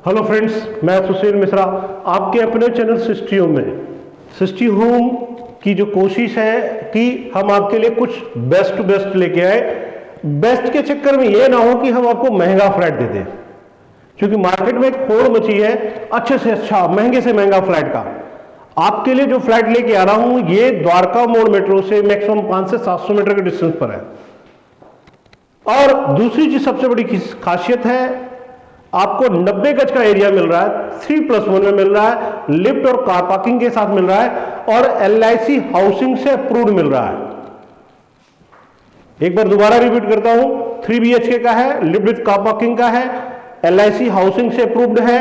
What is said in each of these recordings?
Hello friends, मैं सुशील मिश्रा आपके अपने चैनल सिस्टी होम में सिस्टी होम की जो कोशिश है कि हम आपके लिए कुछ बेस्ट टू बेस्ट लेके आए। बेस्ट के चक्कर में ये ना हो कि हम आपको महंगा फ्लैट दे दें, क्योंकि मार्केट में एक होड़ मची है अच्छे से अच्छा महंगे से महंगा फ्लैट का। आपके लिए जो फ्लैट लेके आ रहा हूं ये द्वारका मोड़ मेट्रो से मैक्सिमम 500 से 700 मीटर के डिस्टेंस पर है। और दूसरी चीज सबसे बड़ी खासियत है, आपको 90 गज का एरिया मिल रहा है, 3+1 में मिल रहा है, लिफ्ट और कार पार्किंग के साथ मिल रहा है और LIC हाउसिंग से अप्रूव्ड मिल रहा है। एक बार दोबारा रिपीट करता हूं, 3 BHK का है, लिफ्ट विद कार पार्किंग का है, LIC हाउसिंग से अप्रूव्ड है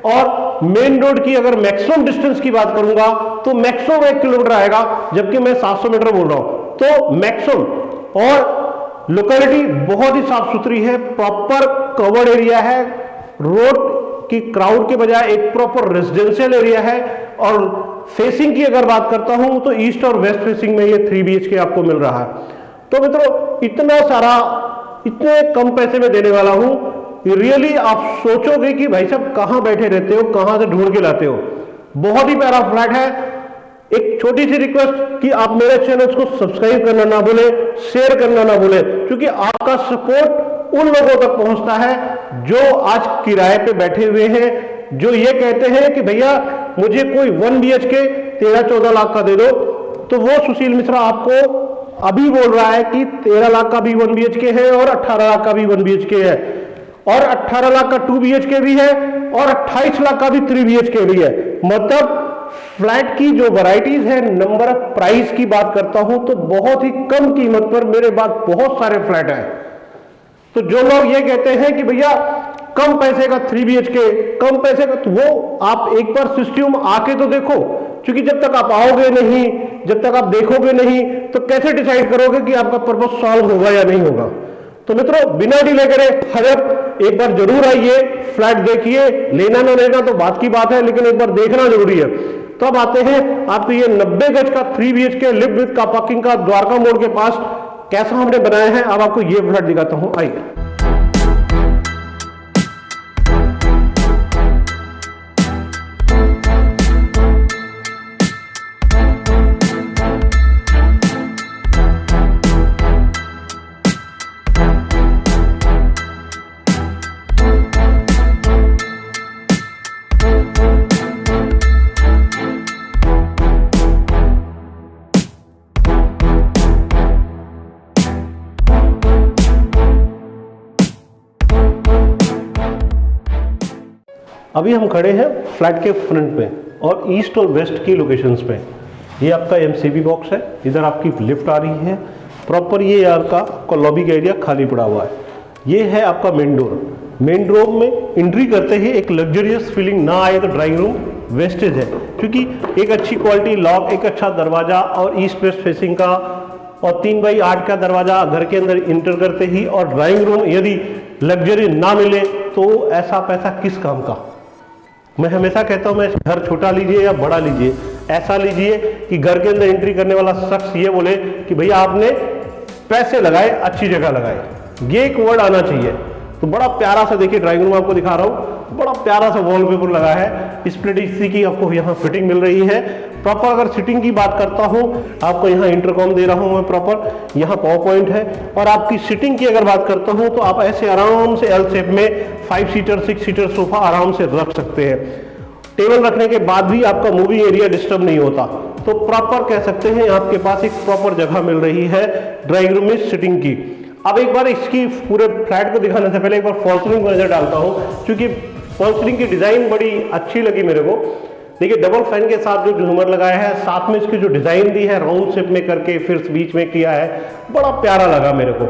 और मेन रोड की अगर मैक्सिमम डिस्टेंस की बात करूंगा तो मैक्सिमम 1 किलोमीटर आएगा, जबकि मैं 700 मीटर बोल रहा हूं तो मैक्सिमम। और लोकेलिटी बहुत ही साफ सुथरी है, प्रॉपर कवर्ड एरिया है, रोड की क्राउड के बजाय एक प्रॉपर रेजिडेंशियल एरिया है। और फेसिंग की अगर बात करता हूं तो ईस्ट और वेस्ट फेसिंग में ये 3 BHK आपको मिल रहा है। तो मित्रों, इतना सारा इतने कम पैसे में देने वाला हूं, रियली आप सोचोगे कि भाई साहब कहां बैठे रहते हो, कहां से ढूंढ के लाते हो। बहुत ही प्यारा फ्लैट है। एक छोटी सी रिक्वेस्ट कि आप मेरे चैनल को सब्सक्राइब करना ना भूले, शेयर करना ना भूले, क्योंकि आपका सपोर्ट उन लोगों तक पहुंचता है जो आज किराए पे बैठे हुए हैं, जो ये कहते हैं कि भैया मुझे कोई 1 BHK 13-14 लाख का दे दो। तो वो सुशील मिश्रा आपको अभी बोल रहा है कि 13 लाख का भी 1 BHK है और 18 लाख का भी 1 BHK है और 18 लाख का 2 BHK भी है और 28 लाख का भी 3 BHK भी है। मतलब फ्लैट की जो वैरायटीज है, नंबर ऑफ प्राइस की बात करता हूं तो बहुत ही कम कीमत पर मेरे पास बहुत सारे फ्लैट हैं। तो जो लोग ये कहते हैं कि भैया कम पैसे का 3 BHK, कम पैसे का, तो वो आप एक बार सिस्टम आके तो देखो, क्योंकि जब तक आप आओगे नहीं, जब तक आप देखोगे नहीं, तो कैसे डिसाइड करोगे कि आपका पर्पस सॉल्व होगा या नहीं होगा। तो मित्रों, बिना डिले करे हजर एक बार जरूर आइए, फ्लैट देखिए, लेना ना लेना तो बात की बात है, लेकिन एक बार देखना जरूरी है। तो अब आते हैं आपको ये 90 गज का 3 BHK lift with car parking का द्वारका मोड़ के पास कैसा हमने बनाया है। अब आपको ये फ्लैट दिखाता हूं, आइए। अभी हम खड़े हैं फ्लैट के फ्रंट पे और ईस्ट और वेस्ट की लोकेशंस पे। ये आपका MCB बॉक्स है, इधर आपकी लिफ्ट आ रही है, प्रॉपर ये आपका लॉबी का एरिया खाली पड़ा हुआ है। ये है आपका मेन डोर। मेन डोर में एंट्री करते ही एक लग्जरियस फीलिंग ना आए तो ड्राइंग रूम वेस्टेज है, क्योंकि एक अच्छी क्वालिटी लॉक, एक अच्छा दरवाजा और ईस्ट वेस्ट फेसिंग का और 3x8 का दरवाजा घर के अंदर इंटर करते ही, और ड्राइंग रूम यदि लग्जरी ना मिले तो ऐसा पैसा किस काम का। मैं हमेशा कहता हूं, मैं घर छोटा लीजिए या बड़ा लीजिए, ऐसा लीजिए कि घर के अंदर एंट्री करने वाला शख्स ये बोले कि भैया आपने पैसे लगाए, अच्छी जगह लगाए, ये एक वर्ड आना चाहिए। तो बड़ा प्यारा सा देखिए ड्राइंग रूम आपको दिखा रहा हूं, बड़ा प्यारा सा वॉलपेपर लगा है, स्प्लिट एसी की आपको यहाँ फिटिंग मिल रही है। प्रॉपर अगर सीटिंग की बात करता हूं, आपको यहाँ इंटरकॉम दे रहा हूं मैं, प्रॉपर यहाँ पावर पॉइंट है। और आपकी सीटिंग की अगर बात करता हूं तो आप ऐसे आराम से L शेप में 5 सीटर 6 सीटर सोफा आराम से रख सकते हैं। टेबल रखने के बाद भी आपका मूविंग एरिया डिस्टर्ब नहीं होता। तो प्रॉपर कह सकते हैं आपके पास एक प्रॉपर जगह मिल रही है ड्राइंग रूम में सीटिंग की। अब एक बार इसकी पूरे फ्लैट को दिखाने से पहले एक बार फॉल सीलिंग को नजर डालता हूं, क्योंकि फॉल सीलिंग की डिजाइन बड़ी अच्छी लगी मेरे को। देखिए डबल फैन के साथ जो झूमर लगाया है, साथ में इसकी जो डिजाइन दी है राउंड शेप में करके फिर बीच में किया है, बड़ा प्यारा लगा मेरे को।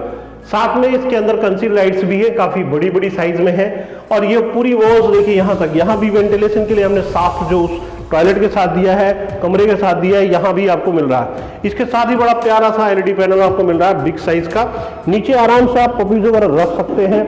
साथ में इसके अंदर कंसील लाइट्स भी है, काफी बड़ी बड़ी साइज में है। और ये पूरी वॉल्स देखिए यहाँ तक, यहाँ भी वेंटिलेशन के लिए हमने साफ जो उस टॉयलेट के साथ दिया है, कमरे के साथ दिया है, यहाँ भी आपको मिल रहा है। इसके साथ ही बड़ा प्यारा सा LED पैनल आपको मिल रहा है बिग साइज का। नीचे आराम से आप पपीज वगैरह रख सकते हैं,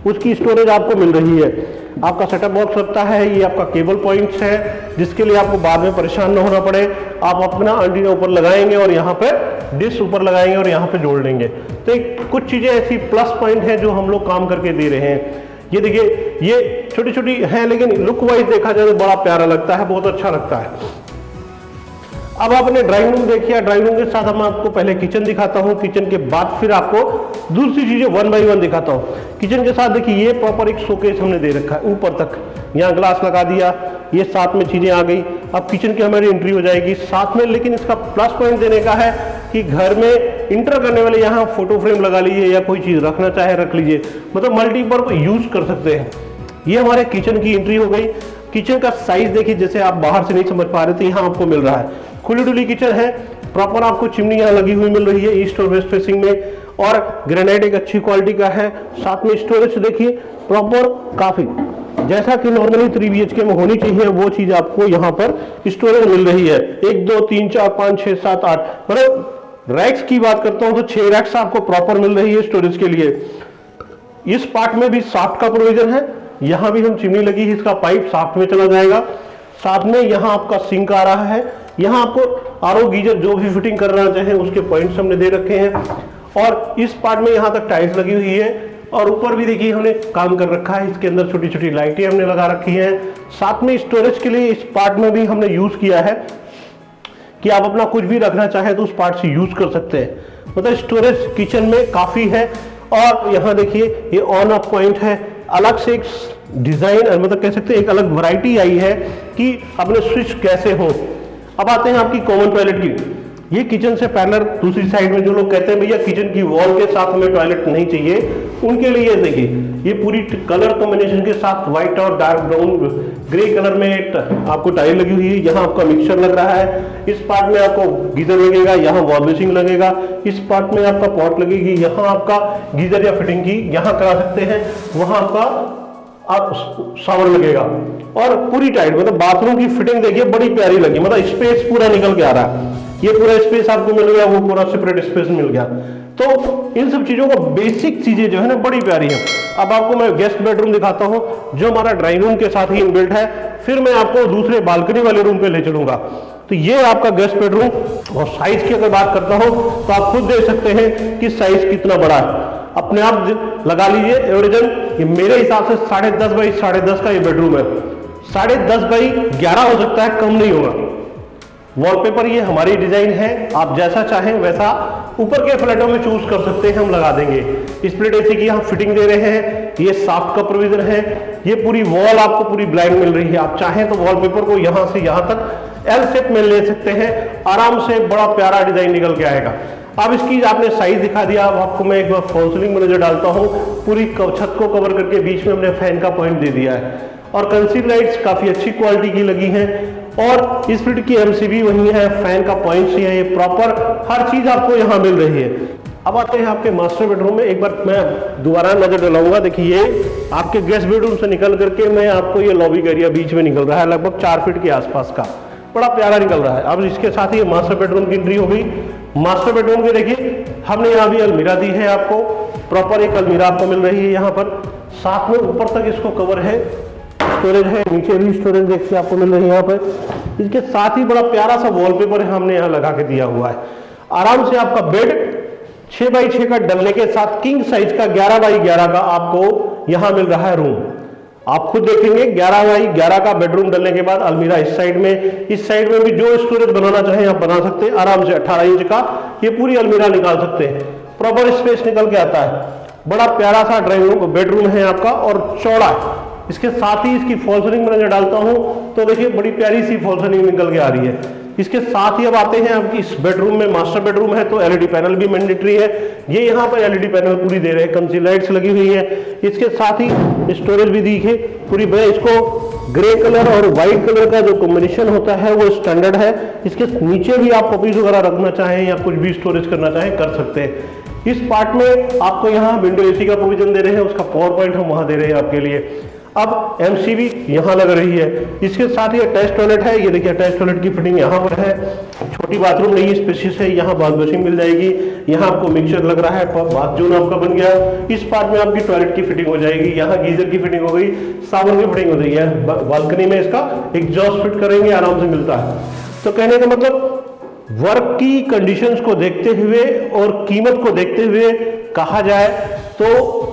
उसकी स्टोरेज आपको मिल रही है। आपका सेटअप बॉक्स लगता है, ये आपका केबल पॉइंट्स है, जिसके लिए आपको बाद में परेशान न होना पड़े। आप अपना एंटीना ऊपर लगाएंगे और यहाँ पे डिश ऊपर लगाएंगे और यहाँ पे जोड़ लेंगे। तो एक कुछ चीजें ऐसी प्लस पॉइंट है जो हम लोग काम करके दे रहे हैं। ये देखिए ये छोटी छोटी है, लेकिन लुक वाइज देखा जाए तो बड़ा प्यारा लगता है, बहुत अच्छा लगता है। अब आपने ड्राइंग रूम देखिए, ड्राइंग रूम के साथ हम आपको पहले किचन दिखाता हूँ, किचन के बाद फिर आपको दूसरी चीजें 1 बाय 1 दिखाता हूँ। किचन के साथ देखिए ये प्रॉपर एक शोकेस हमने दे रखा है ऊपर तक, यहाँ ग्लास लगा दिया, ये साथ में चीजें आ गई। अब किचन की हमारी एंट्री हो जाएगी साथ में, लेकिन इसका प्लस पॉइंट देने का है कि घर में इंटर करने वाले यहाँ फोटो फ्रेम लगा लीजिए या कोई चीज रखना चाहे रख लीजिए, मतलब मल्टीपर्पज यूज कर सकते हैं। ये हमारे किचन की एंट्री हो गई। किचन का साइज देखिए, जैसे आप बाहर से नहीं समझ पा रहे थे, यहाँ आपको मिल रहा है खुली डुली किचन है। प्रॉपर आपको चिमनी यहाँ लगी हुई मिल रही है ईस्ट और वेस्ट फेसिंग में, और ग्रेनाइट एक अच्छी क्वालिटी का है। साथ में स्टोरेज देखिए प्रॉपर काफी, जैसा कि नॉर्मली 3 BHK में होनी चाहिए वो चीज आपको यहाँ पर स्टोरेज मिल रही है। 1 2 3 4 5 6 7 8, मतलब रैक्स की बात करता हूँ तो 6 रैक्स आपको प्रॉपर मिल रही है स्टोरेज के लिए। इस पार्ट में भी शाफ्ट का प्रोविजन है, यहाँ भी हम चिमनी लगी है, इसका पाइप शाफ्ट में चला जाएगा। साथ में यहाँ आपका सिंक आ रहा है, यहाँ आपको आरओ गीजर जो भी फिटिंग करना चाहे उसके पॉइंट्स हमने दे रखे हैं। और इस पार्ट में यहाँ तक टाइल्स लगी हुई है, और ऊपर भी देखिए हमने काम कर रखा है, इसके अंदर छोटी छोटी लाइटें हमने लगा रखी हैं। साथ में स्टोरेज के लिए इस पार्ट में भी हमने यूज किया है कि आप अपना कुछ भी रखना चाहे तो उस पार्ट से यूज कर सकते हैं, मतलब स्टोरेज किचन में काफी है। और यहाँ देखिए ये ऑन ऑफ पॉइंट है, अलग से एक डिजाइन, मतलब कह सकते हैं एक अलग वैरायटी आई है कि अपने स्विच कैसे हो। अब आते हैं आपकी कॉमन टॉयलेट की। ये किचन से पैरेलल दूसरी साइड में जो लोग कहते हैं भैया किचन की वॉल के साथ हमें टॉयलेट नहीं चाहिए, उनके लिए देखिए ये पूरी कलर कॉम्बिनेशन के साथ व्हाइट और डार्क ब्राउन ग्रे कलर में आपको टाइल लगी हुई है। यहाँ आपका मिक्सचर लग रहा है, इस पार्ट में आपको गीजर लगेगा, यहाँ वॉल बेसिंग लगेगा, इस पार्ट में आपका पॉट लगेगी, यहाँ आपका गीजर या फिटिंग की यहाँ करा सकते हैं, वहां आपका आप शावर लगेगा। और पूरी टाइट, मतलब बाथरूम की फिटिंग देखिए बड़ी प्यारी लगी, मतलब स्पेस पूरा निकल के आ रहा है। ये पूरा स्पेस आपको मिल गया, वो पूरा सेपरेट स्पेस मिल गया। तो इन सब चीजों को बेसिक चीजें जो है ना बड़ी प्यारी है। अब आपको मैं गेस्ट बेडरूम दिखाता हूं जो हमारा ड्राइंग रूम के साथ ही इनबिल्ट है, फिर मैं आपको दूसरे बालकनी वाले रूम पे ले चलूंगा। तो ये आपका गेस्ट बेडरूम, और साइज की अगर बात करता हूं तो आप खुद देख सकते हैं कि साइज कितना बड़ा है, अपने आप लगा लीजिए एवरेजन। ये मेरे हिसाब से 10.5 बाई 10.5 का ये बेडरूम है, 10.5 बाई 11 हो सकता है, कम नहीं होगा। वॉलपेपर ये हमारी डिजाइन है, आप जैसा चाहें वैसा ऊपर के फ्लैटों में चूज कर सकते हैं, हम लगा देंगे। स्प्लिट एसी की हम फिटिंग दे रहे हैं, ये शाफ्ट का प्रोविजन है। ये पूरी वॉल आपको पूरी ब्लाइंड मिल रही है, आप चाहें तो वॉलपेपर को यहां से यहां तक एल शेप में ले सकते हैं, आराम से बड़ा प्यारा डिजाइन निकल के आएगा। अब इसकी आपने साइज दिखा दिया, अब आपको मैं एक बार फॉल सीलिंग में नजर डालता हूँ। पूरी छत को कवर करके बीच में हमने फैन का पॉइंट दे दिया है, और कंसील लाइट्स काफी अच्छी क्वालिटी की लगी हैं, और इस फीट की एमसीबी वही है, फैन का पॉइंट्स ही है, ये प्रॉपर हर चीज आपको यहाँ मिल रही है। अब आते हैं आपके मास्टर बेडरूम में, एक बार मैं दोबारा नजर डलाऊंगा। देखिए ये आपके गेस्ट बेडरूम से निकल करके मैं आपको ये लॉबी एरिया बीच में निकल रहा है, लगभग 4 फीट के आसपास का, बड़ा प्यारा निकल रहा है। अब इसके साथ ही मास्टर बेडरूम की एंट्री हो गई। मास्टर बेडरूम के देखिए हमने यहाँ भी अलमीरा दी है, आपको प्रॉपर एक अलमीरा आपको मिल रही है यहाँ पर, साथ में ऊपर तक इसको कवर है, स्टोरेज है, नीचे भी स्टोरेज देखिए आपको मिल रही है यहाँ पर। इसके साथ ही बड़ा प्यारा सा वॉलपेपर हमने यहाँ लगा के दिया हुआ है। आराम से आपका बेड 6 बाई 6 का डलने के साथ किंग साइज का 11 बाई 11 का आपको यहाँ मिल रहा है रूम। आप खुद देखेंगे 11 बाई 11 का बेडरूम डलने के बाद अलमीरा इस साइड में, इस साइड में भी जो स्टोरेज बनाना चाहे आप बना सकते हैं आराम से। 18 इंच का ये पूरी अलमीरा निकाल सकते हैं, प्रॉपर स्पेस निकल के आता है। बड़ा प्यारा सा ड्राइंग रूम बेडरूम है आपका, और चौड़ा है। इसके साथ ही इसकी फॉल सीलिंग में डालता हूं तो देखिए बड़ी प्यारी सी फॉल सीलिंग निकल के आ रही है। इसके साथ ही अब आते हैं आपकी इस बेडरूम में, मास्टर बेडरूम है तो एलईडी पैनल भी मैंडेटरी है। ये यहाँ पर एलईडी पैनल पूरी दे रहे हैं, कंसील लाइट्स लगी हुई है। इसके साथ ही स्टोरेज भी दी है पूरी, इसको ग्रे कलर और व्हाइट कलर का जो कॉम्बिनेशन होता है वो स्टैंडर्ड है। इसके नीचे भी आप पपीज वगैरह रखना चाहें या कुछ भी स्टोरेज करना चाहें कर सकते हैं। इस पार्ट में आपको यहाँ विंडो एसी का प्रोविजन दे रहे हैं, उसका पावर पॉइंट हम वहां दे रहे हैं आपके लिए। अब एमसीबी यहाँ लग रही है। इसके साथ ही अटैच टॉयलेट है, ये देखिए अटैच टॉयलेट की फिटिंग यहाँ पर है। छोटी बाथरूम नहीं, स्पेशियस है, यहाँ बाथ बेसिन मिल जाएगी, यहाँ आपको मिक्सचर लग रहा है, बाथ जोन आपका बन गया। इस पार्ट में आपकी टॉयलेट की फिटिंग हो जाएगी, यहाँ गीजर की फिटिंग हो गई, साबुन की फिटिंग हो गई है। बालकनी में इसका एग्जॉस्ट फिट करेंगे, आराम से मिलता है। तो कहने का मतलब वर्क की कंडीशंस को देखते हुए और कीमत को देखते हुए कहा जाए तो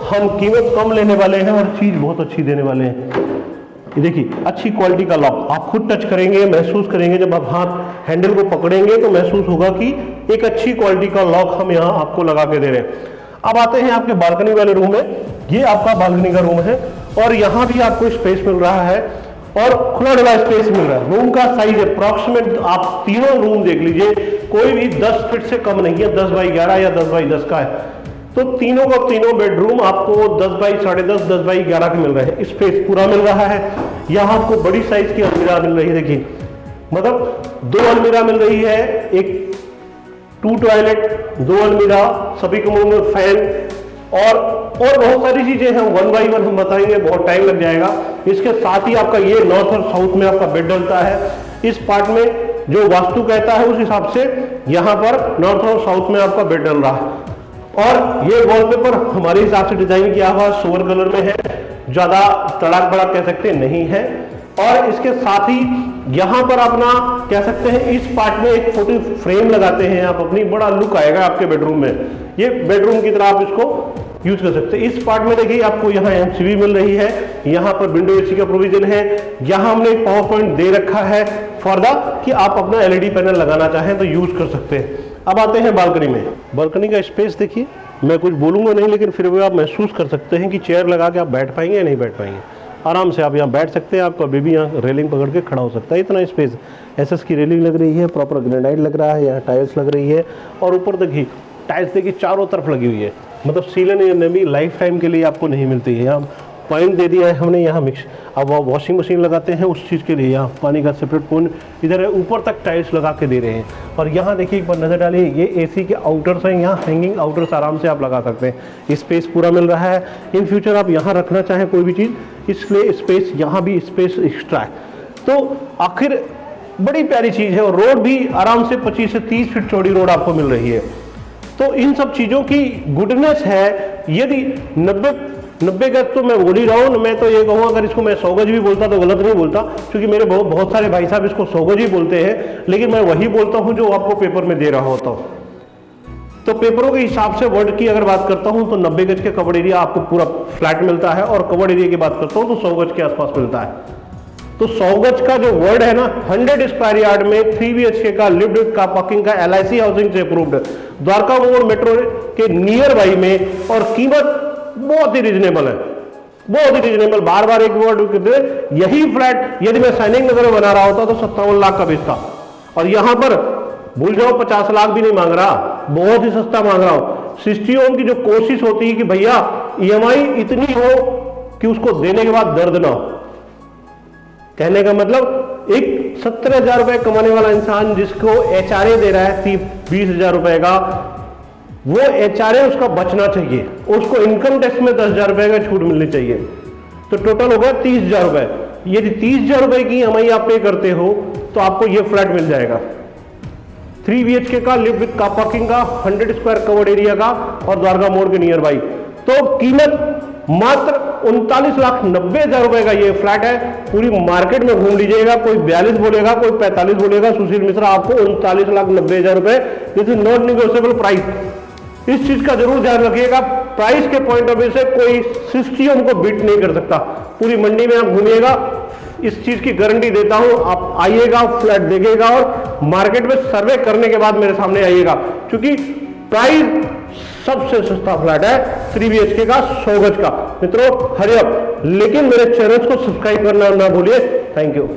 हम कीमत कम लेने वाले हैं और चीज बहुत अच्छी देने वाले हैं। ये देखिए अच्छी क्वालिटी का लॉक, आप खुद टच करेंगे, महसूस करेंगे, जब आप हाथ हैंडल को पकड़ेंगे तो महसूस होगा कि एक अच्छी क्वालिटी का लॉक हम यहाँ आपको लगा के दे रहे हैं। अब आते हैं आपके बालकनी वाले रूम में। ये आपका बालकनी का रूम है और यहाँ भी आपको स्पेस मिल रहा है और खुला डुला स्पेस मिल रहा है। रूम का साइज अप्रॉक्सीमेट आप तीनों रूम देख लीजिए, कोई भी 10 फीट से कम नहीं है, 10 बाई 11 या 10 बाई 10 का है। तो तीनों का तीनों बेडरूम आपको 10 बाई 10.5, 10 बाई 11 के मिल रहे हैं। स्पेस पूरा मिल रहा है। यहाँ आपको बड़ी साइज की अलमीरा मिल रही है, देखिए मतलब 2 अलमीरा मिल रही है, एक 2 टॉयलेट, 2 अलमीरा, सभी कमरों में फैन और बहुत सारी चीजें हैं। 1 बाई 1 हम बताएंगे, बहुत टाइम लग जाएगा। इसके साथ ही आपका ये नॉर्थ और साउथ में आपका बेड डलता है। इस पार्ट में जो वास्तु कहता है उस हिसाब से यहाँ पर नॉर्थ और साउथ में आपका बेड डल रहा है। और ये वॉलपेपर हमारे हिसाब से डिजाइन किया हुआ सोवर कलर में है, ज्यादा तड़ाक भड़ाक कह सकते नहीं है। और इसके साथ ही यहाँ पर अपना कह सकते हैं इस पार्ट में एक फोटो फ्रेम लगाते हैं आप अपनी, बड़ा लुक आएगा आपके बेडरूम में। ये बेडरूम की तरह आप इसको यूज कर सकते हैं। इस पार्ट में देखिए आपको यहाँ एमसीबी मिल रही है, यहाँ पर विंडो एसी का प्रोविजन है, यहाँ हमने एक पावर पॉइंट दे रखा है फॉर द कि आप अपना एलईडी पैनल लगाना चाहें तो यूज कर सकते हैं। अब आते हैं बालकनी में। बालकनी का स्पेस देखिए, मैं कुछ बोलूंगा नहीं लेकिन फिर भी आप महसूस कर सकते हैं कि चेयर लगा के आप बैठ पाएंगे या नहीं बैठ पाएंगे। आराम से आप यहाँ बैठ सकते हैं, आपका बेबी यहाँ रेलिंग पकड़ के खड़ा हो सकता है, इतना स्पेस। एसएस की रेलिंग लग रही है, प्रॉपर ग्रेनाइट लग रहा है, यहाँ टाइल्स लग रही है और ऊपर देखिए टाइल्स देखिए चारों तरफ लगी हुई है, मतलब सीलन या नमी लाइफ टाइम के लिए आपको नहीं मिलती है। यहाँ पॉइंट दे दिया है हमने, यहाँ मिक्स। अब वॉशिंग मशीन लगाते हैं उस चीज़ के लिए यहाँ पानी का सेपरेट पॉइंट इधर है, ऊपर तक टाइल्स लगा के दे रहे हैं। और यहाँ देखिए एक बार नजर डालिए, ये एसी के आउटर्स हैं, यहाँ हैंगिंग आउटर्स आराम से आप लगा सकते हैं। स्पेस पूरा मिल रहा है। इन फ्यूचर आप यहाँ रखना चाहें कोई भी चीज़, इसलिए स्पेस, यहाँ भी स्पेस एक्स्ट्रा है। तो आखिर बड़ी प्यारी चीज़ है। और रोड भी आराम से 25 से 30 फीट चौड़ी रोड आपको मिल रही है। तो इन सब चीज़ों की गुडनेस है। यदि 90 गज तो मैं बोल ही रहा हूँ, मैं तो ये कहूँ अगर इसको मैं 100 गज भी बोलता तो गलत नहीं बोलता, क्योंकि मेरे बहुत सारे भाई साहब इसको 100 गज ही बोलते हैं, लेकिन मैं वही बोलता हूँ जो आपको पेपर में दे रहा होता हूँ। तो पेपरों के हिसाब से वर्ड की अगर बात करता हूँ तो 90 गज के कवर एरिया आपको पूरा फ्लैट मिलता है, और कवर एरिया की बात करता हूँ तो 100 गज के आसपास मिलता है। तो 100 गज का जो वर्ड है ना, 100 स्क्वायर यार्ड में 3 BHK का लिव्ड विद कार पार्किंग का LIC हाउसिंग से अप्रूव्ड, द्वारका मोड़ मेट्रो के नियर बाई में, और कीमत बहुत ही रिजनेबल है, बहुत ही रिजनेबल। बार बार एक वर्ड कहते, यही फ्लैट यदि मैं सैनिक नगर में बना रहा होता तो 57 लाख का बेचता, और यहां पर भूल जाओ 50 लाख भी नहीं मांग रहा, बहुत ही सस्ता मांग रहा हूं। सिस्टी होम की जो कोशिश होती है कि भैया EMI इतनी हो कि उसको देने के बाद दर्द ना हो। कहने का मतलब एक 70,000 रुपए कमाने वाला इंसान जिसको HRA दे रहा है 20,000 रुपए का, वो HRA उसका बचना चाहिए, उसको इनकम टैक्स में 10,000 रुपए का छूट मिलनी चाहिए। तो टोटल हो गया 30,000 रुपए। यदि 30,000 रुपए की EMI आप पे करते हो तो आपको ये फ्लैट मिल जाएगा, 3 BHK का लिव विद कार पार्किंग का, 100 स्क्वायर कवर्ड एरिया का, और द्वारका मोड़ के नियर बाई। तो कीमत मात्र 39,90,000 रुपए का ये फ्लैट है। पूरी मार्केट में घूम लीजिएगा, कोई 42 बोलेगा, कोई 45 बोलेगा, सुशील मिश्रा आपको 39,90,000 रुपए, this is not negotiable price. इस चीज का जरूर ध्यान रखिएगा, प्राइस के पॉइंट ऑफ व्यू से कोई सिस्टम को बीट नहीं कर सकता। पूरी मंडी में आप घूमिएगा, इस चीज की गारंटी देता हूं। आप आइएगा, फ्लैट देखिएगा और मार्केट में सर्वे करने के बाद मेरे सामने आइएगा, क्योंकि प्राइस सबसे सस्ता फ्लैट है 3 BHK का 100 गज का। मित्रों हरि अप, लेकिन मेरे चैनल को सब्सक्राइब करना ना भूलिए। Thank you.